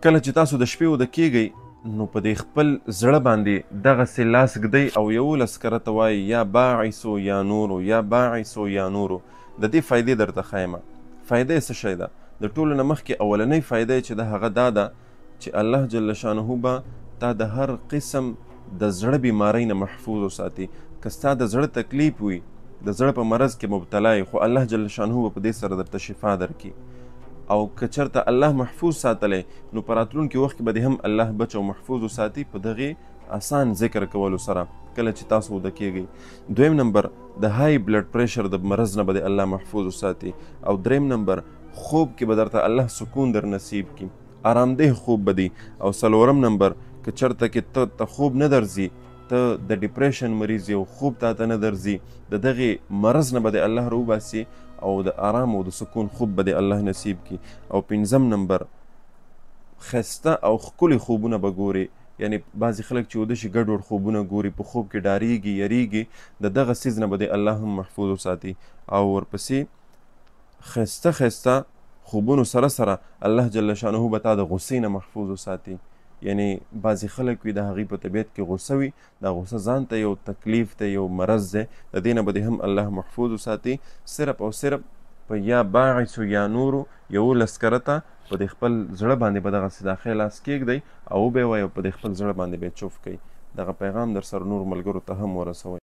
کله چې تاسو د شپې وده کیږئ نو په دې خپل زړه باندې دغسې لاس ږدئ او 11 کرته وایي یا باعثو یا نورو یا باعثو یا نورو. د دې فایدې درته ښایم. فایده یې څه شی ده؟ د ټولو نه مخکې اولنۍ فایده یې چې د هغه دا ده چې الله جل شانه به تا د هر قسم د زړه بیمارۍ نه محفوظ وساتي. که ستا د زړه تکلیف وي، د زړه په مرض کې مبتلا یې، خو الله جل شانه به په دې سره درته شفا درکړي. او که چېرته الله محفوظ ساتلی نو په راتلونکي وخت کې به دې هم الله بچ او محفوظ وساتي په دغې آسان ذکر کولو سره کله چې تاسو وده کیږئ. دویم نمبر د های بلډ پریشر د مرض نه به د الله محفوظ وساتي. او دریم نمبر خوب کې به درته الله سکون در نصیب کړي، آرامدeh خوب به دی. او څلورم نمبر که چېرته کې ته خوب نه درځي، ته د ډیپریشن مریض یې او خوب تا نه درځي، د دغې مرض نه به د الله راوباسي او د آرام او د سکون خوب به د الله نصیب کی. او پنځم نمبر ښایسته او ښکلي خوبونه به ګوري. یعنی بعضې خلک چې وده شي ګډوډ خوبونه ګوري، په خوب کې ډاریږي، یریږي، د دغه څیز نه به د الله هم محفوظ وساتي. او ورپسې ښایسته خوبونو سره سره الله جل شانه به تا د غصې نه محفوظ وساتي. یعنی بعضې خلک وي د هغوی په طبیعت کې غصه وي، دا غصه ځان ته یو تکلیف دی، یو مرض دی، د دې نه به دې هم الله محفوظ وساتي. صرف او صرف په یا باعثو یا نورو 11 کرته په دې خپل زړه باندې به دغسې داخل لاس کېږدئ او وبې وایي او په دې خپل زړه باندې به یې چوف کوئ. دغه پیغام در سره نور ملګرو ته هم ورسوئ.